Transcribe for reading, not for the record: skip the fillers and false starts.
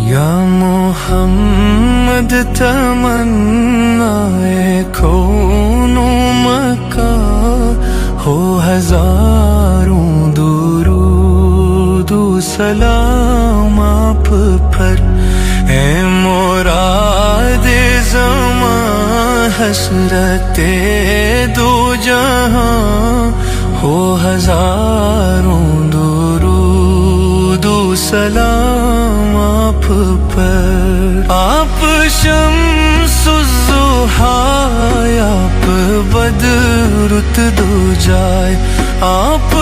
یا محمد تمنائے کون و مکان، ہو ہزاروں درود و سلام آپ پر، اے مراد زمان حسرت دو جہاں، ہو ہزاروں درود و سلام آپ پر۔ آپ شمس الضحیٰ، آپ بدر دو جائے، آپ